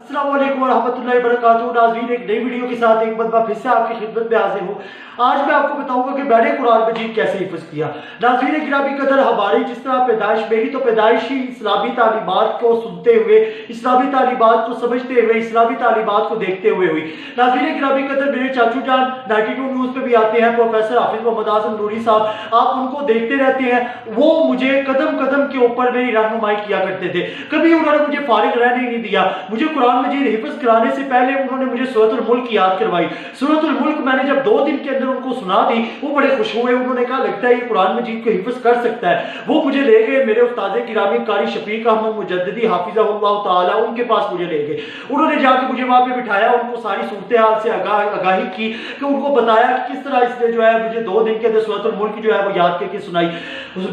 अस्सलाम वालेकुम वरहमतुल्लाहि वबरकातुहू। नाज़रीन, एक नई वीडियो के साथ एक बार फिर से आपकी खिदमत में हाजिर हूँ। आज मैं आपको बताऊंगा कि मैंने कुरान मजीद कैसे हिफ्ज़ किया। नाज़रीन गिरामी कदर, हमारी जिस तरह पैदाइश, मेरी तो पैदाइश ही इस्लामी तालीमात को सुनते हुए, इस्लामी तालीमात को समझते हुए, इस्लामी तालीमात को देखते हुए हुई। नाज़रीन गिरामी कदर, मेरे चाचू जान 92 न्यूज़ पे भी आते हैं, प्रोफेसर हाफिज मोहम्मद आज़म नूरी साहब, आप उनको देखते रहते हैं। वो मुझे कदम कदम के ऊपर मेरी रहनुमाई किया करते थे। कभी उन्होंने मुझे फारिग रहने नहीं दिया। मुझे कुरान मजीद हिफ्ज़ कराने से पहले उन्होंने मुझे सूरतुल मुल्क याद करवाई। सूरतुल मुल्क मैंने जब 2 दिन के अंदर उनको सुना दी, वो बड़े खुश हुए। उन्होंने कहा लगता है ये कुरान मजीद को हिफ्ज़ कर सकता है। वो मुझे ले गए मेरे उस्ताद गिरामी कारी शफीक अहमद मुजद्दिदी हाफिज़हुल्लाह ताला, उनके पास मुझे ले गए। उन्होंने जाके मुझे वहां पे बिठाया, उनको सारी सूरत हाल से आगाही की, कि उनको बताया कि किस तरह इसने जो है मुझे 2 दिन के अंदर सूरतुल मुल्क जो है वो याद करके सुनाई।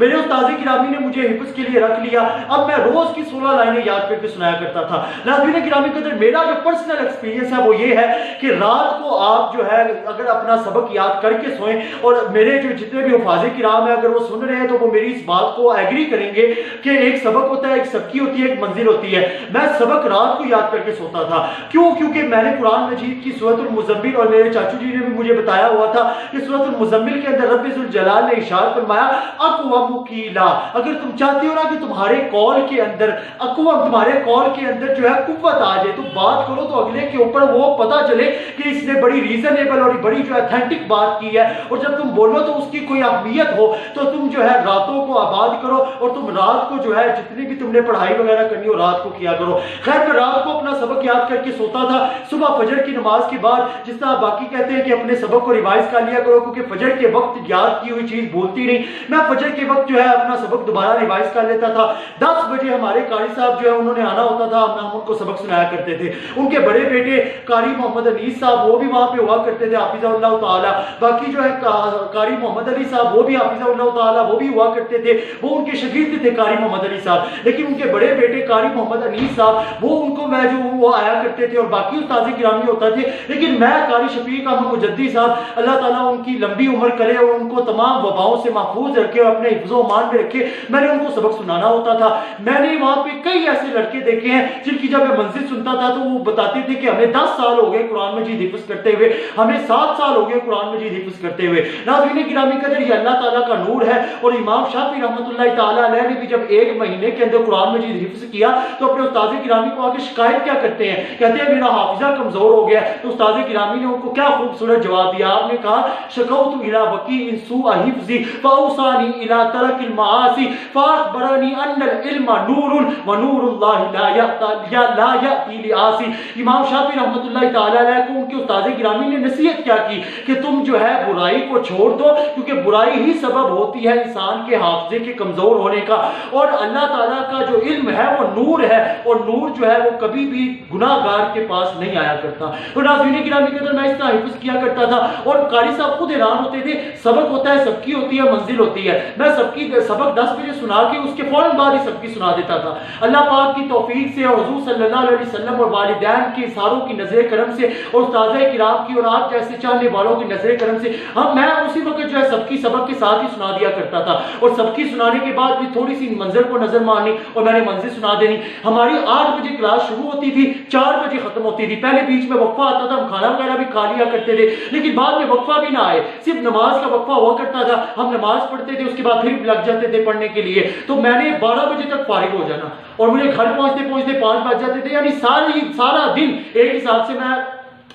मेरे उस्ताद गिरामी ने मुझे हिफ्ज़ के लिए रख लिया। अब मैं रोज की 16 लाइनें याद करके सुनाया करता था। नाज़रीन गिरामी कदर, मेरा जो पर्सनल एक्सपीरियंस है वो ये है कि रात को आप जो है अगर अपना सबक याद करके सोएं, और मेरे जो जितने भी हुफाज़े किराम है अगर वो सुन रहे हैं तो वो मेरी इस बात को एग्री करेंगे कि एक सबक होता है, एक सबकी होती है, एक मंजिल होती है। मैं सबक रात को याद करके सोता था। क्यों? क्योंकि मैंने कुरान मजीद की सूरतुल मुज़म्मिल, और मेरे चाचू जी ने भी मुझे बताया हुआ था कि सूरतुल मुज़म्मिल के अंदर रब्बुल जलाल ने इशार फरमाया अक़वम क़ीला। अगर तुम चाहते हो ना कि तुम्हारे कौल के अंदर अक़वम, तुम्हारे कौल के अंदर जो है कुव्वत आ जाए, तो बात करो तो अगले के ऊपर वो पता चले कि इसने बड़ी रीजनेबल और बड़ी जो ऑथेंटिक बात की है। और जब तुम बोलो तो उसकी कोई अहमियत हो, तो तुम जो है रातों को आबाद करो, और तुम रात को जो है जितनी भी तुमने पढ़ाई वगैरह करनी हो रात को किया करो। खैर, मैं रात को अपना सबक याद करके सोता था। सुबह फजर की नमाज के बाद, जिस तरह बाकी कहते हैं कि अपने सबक को रिवाइज कर लिया करो, क्योंकि फजर के वक्त याद की हुई चीज भूलती नहीं, मैं फजर के वक्त जो है अपना सबक दोबारा रिवाइज कर लेता था। 10 बजे हमारे कारी साहब जो है उन्होंने आना होता था, हम उनको सबक सुनाया करते थे। उनके बड़े बेटे कारी मोहम्मद अनीस साहब वो भी वहां पे हुआ करते थे हाफिज़हुल्लाह ताला। बाकी जो है कारी मोहम्मद अली साहब वो भी हाफिज़हुल्लाह ताला वो भी हुआ करते थे। वो उनके शागिर्द थे कारी मोहम्मद अली साहब। लेकिन उनके बड़े बेटे कारी मोहम्मद अनीस साहब वो उनको मैं जो वो आया करते थे, और बाकी उस्ताद गिरामी होता थे। लेकिन मैं कारी शफीक अहमद मुजद्दी साहब, अल्लाह ताला उनकी लंबी उम्र करे और उनको तमाम वबाओं से महफूज रखे और अपने हिफ्ज़ो मान में रखे, मैंने उनको सबक सुनाना होता था। मैंने वहां पे कई ऐसे लड़के देखे हैं जिनकी जब मैं मंजिल सुनता था तो वो बताते थे कि हमें 10 साल हो गए कुरान मजीद हिफ्ज़ करते हुए, हमें 7 साल हो गए कुरान मजीद हिफ्ज़ करते हुए। नाज़रीन गिरामी कदर, ये अल्लाह ताला का नूर है। और इमाम शाफी रहमतुल्लाह ताला अलैह ने भी जब 1 महीने के अंदर कुरान मजीद हिफ्ज़ किया तो अपने उस्ताद गिरामी को आके शिकायत क्या करते हैं, कहते हैं मेरा हाफिजा कमजोर हो गया। तो उस्ताद गिरामी ने उनको क्या खूबसूरत जवाब दिया। आपने कहा शकौतु इला वकी इन सुअ हिफ्ज़ी फौसानी इला तरकिल माआसी फाखबरनी अन्नल इल्मा नूरुन व नूरुल्लाहि ला याती लिआसी। इमाम शाफी रहमतुल्लाह ताला अलैह को उनके उस्ताद गिरामी ने नसीहत क्या की कि तुम जो है बुराई को छोड़ दो, क्योंकि बुराई ही सबब होती है इंसान के हाफजे के कमजोर होने का। और अल्लाह ताला का जो इल्म है वो नूर है, और नूर जो है वो कभी भी गुनाहगार के पास नहीं आया करता। तो नाज़रीन गिरामी के अंदर मैं इस तरह हिफ्ज़ किया करता था। और कारी साहब खुद हैरान होते थे, सबक होता है, सबकी होती है, मंजिल होती है। मैं सबकी सबक 10 बजे सुना के उसके फौरन बाद ही सबकी सुना देता था। अल्लाह पाक की तौफीक से और हुजूर सल्लल्लाहु अलैहि वसल्लम और वालिदैन के इशारों की नजर करम से और उस्ताद किराम की और आप जैसे चाहने वालों की नजर करम से मैं उसी वक्त जो है सबकी सबक के साथ ही सुना दिया करता था। और सबकी सुनाने के बाद भी थोड़ी सी मंजिल को नजर मारनी और मैंने मंजिल सुना देनी। हमारी 8 बजे क्लास शुरू होती थी, 4 बजे खत्म होती थी। पहले बीच में वक्फा आता था, हम खाना वगैरह भी खा लिया करते थे, लेकिन बाद में वक्फा भी ना आए, सिर्फ नमाज का वक्फा हुआ करता था। हम नमाज पढ़ते थे, उसके बाद फिर लग जाते थे पढ़ने के लिए। तो मैंने 12 बजे तक फारिग हो जाना और मुझे घर पहुंचते पहुंचते 5 बज जाते थे। यानी सारा दिन एक हिसाब से मैं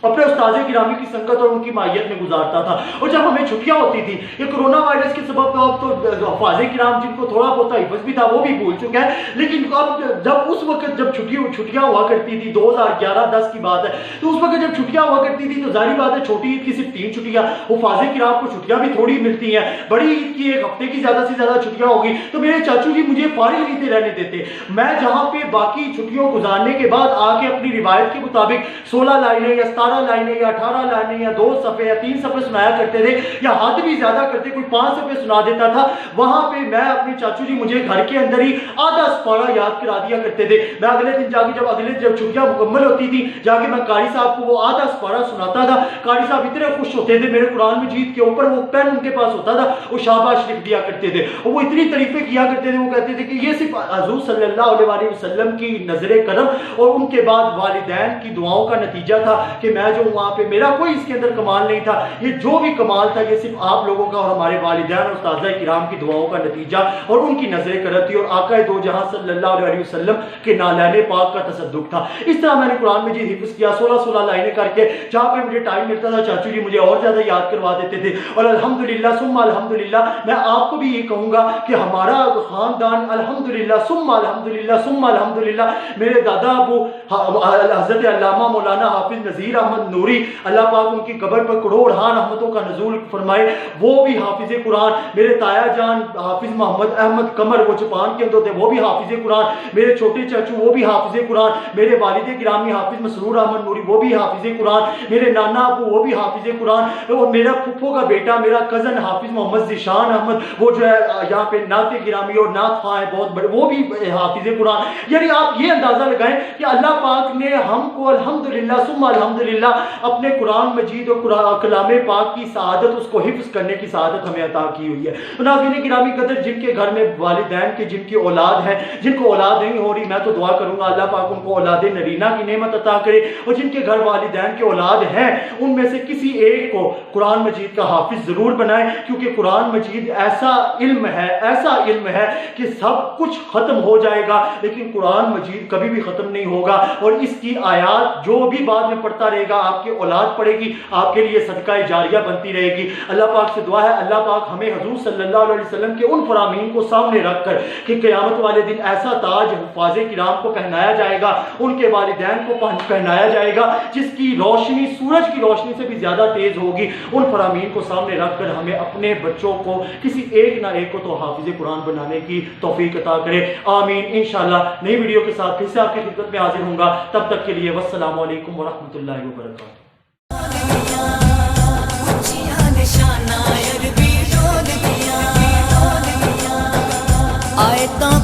अपने उस्ताद गिरामी की संगत और उनकी माहियत में गुजारता था। और जब हमें छुट्टियां होती थी, ये कोरोना वायरस के सबब अब तो हफ़ाज़े किराम जिनको थोड़ा बहुत हिफ्ज़ भी था वो भी भूल चुका है, लेकिन अब जब उस वक्त जब छुट्टियां हुआ करती थी, 2011-10 की बात है, तो उस वक्त जब छुट्टियां हुआ करती थी तो जाहिर बात है छोटी ईद की सिर्फ 3 छुट्टियां, हफ़ाज़े किराम को छुट्टियां भी थोड़ी मिलती हैं। बड़ी ईद की 1 हफ्ते की ज़्यादा से ज़्यादा छुट्टियां होगी तो मेरे चाचू जी मुझे फारिग नहीं रहने देते। मैं जहाँ पे बाकी छुट्टियों गुजारने के बाद आके अपनी रिवायत के मुताबिक 16 लाइनें या 12 लाइनें या 18 लाइनें या 2 सफ़े या 3 सफ़े सुनाया करते थे, या हद भी ज्यादा करते, कोई 5 सफ़े सुना देता था, वहां पे मैं अपने चाचू जी मुझे घर के अंदर ही आधा पारा याद करा दिया करते थे। मैं अगले दिन जाके जब छुट्टियां मुकम्मल होती थी, जाके मैं कारी साहब को वो आधा पारा सुनाता था। कारी साहब इतने खुश होते थे, मेरे कुरान मजीद के ऊपर वो पेन उनके पास होता था, वो शाबाश लिख दिया करते थे, और वो इतनी तारीफें किया करते थे। वो कहते थे कि ये सिर्फ हुजूर सल्लल्लाहु अलैहि वसल्लम की नजर करम और उनके बाद वालिदैन की दुआओं का नतीजा था कि मैं जो वहां पे, मेरा कोई इसके अंदर कमाल नहीं था, ये जो भी कमाल था ये सिर्फ आप लोगों का और हमारे वालिदैन और उस्ताद किराम की दुआओं का नतीजा और उनकी नजर करम थी, और आका दो जहां सल्लल्लाहु अलैहि वसल्लम के नालैने पाक का तसद्दुक था। इस तरह मैंने कुरान मजीद हिफ्ज़ किया 16-16 लाइनें करके। जहां पे मुझे टाइम मिलता था चाचू जी मुझे और ज्यादा याद करवा देते थे, और अल्हम्दुलिल्लाह सुम्मा अल्हम्दुलिल्लाह मैं आपको भी ये कहूंगा कि हमारा खानदान अल्हम्दुलिल्लाह सुम्मा अल्हम्दुलिल्लाह सुम्मा अल्हम्दुलिल्लाह, मेरे दादा अबू हज़रत अल्लामा मौलाना हाफिज नज़ीर अहमद नूरी, अल्लाह पाक उनकी कब्र पर करोड़ हान रहमतों का नज़ूल फरमाए, वो भी हाफिज कुरान। मेरे ताया जान हाफिज मोहम्मद अहमद कमर, वो जापान के अंदर थे, वो भी हाफिज कुरान। मेरे छोटे चाचू वो भी हाफिज कुरान। मेरे वालिद गिरामी हाफिज मसरूर अहमद नूरी वो भी हाफिज कुरान। मेरे नाना अबू वो भी हाफिज कुरान। और मेरा फुफ्फो का बेटा मेरा कजन हाफिज मोहम्मद ज़िशान अहमद, वो जो है यहाँ पे नाते गिरामी और नात खां है बहुत बड़े, वो भी हाफिज कुरान। यानी आप ये अंदाजा लगाएं कि अल्लाह पाक ने हमको अल्हम्दुलिल्लाह सुम्मा अल्हम्दुलिल्लाह अपने कुरान मजीद और कलाम पाक की सआदत, उसको हिफ्ज़ करने की सआदत हमें अता की हुई है। नाज़रीन गिरामी कदर, जिनके घर में वालिदैन के जिनकी औलाद है, जिनको औलाद नहीं हो रही, मैं तो दुआ करूंगा अल्लाह पाक उनको औलाद नरीना की नेमत अता करे, और जिनके घर वालिदैन के औलाद है उनमें से किसी एक को कुरान मजीद का हाफिज जरूर बनाए, क्योंकि कुरान मजीद ऐसा इल्म है कि सब कुछ खत्म हो जाएगा लेकिन कुरान मजीद कभी भी खत्म नहीं होगा, और इसकी आयात जो भी बाद में पढ़ता रहेगा आपकी औलाद पढ़ेगी, आपके लिए सदका जारिया बनती रहेगी। अल्लाह पाक से दुआ है अल्लाह पाक हमें हुजूर सल्लल्लाहु अलैहि वसल्लम के उन फरामीन को सामने रखकर कि क़यामत वाले दिन ऐसा ताज हुफ़ाज़े किराम को पहनाया जाएगा, उनके वालिदैन को पहनाया जाएगा, जिसकी रोशनी सूरज की रोशनी से भी ज्यादा तेज होगी। उन फरामीन को सामने रखकर हमें अपने बच्चों को किसी एक ना एक को तो हाफिज कुरान बनाने की तौफीक अता करे, आमीन। इंशाअल्लाह नई वीडियो के साथ फिर से आपकी खिदमत में हाजिर होऊंगा, तब तक के लिए वस्सलामु अलैकुम व रहमतुल्लाहि व बरकातहू। आयतां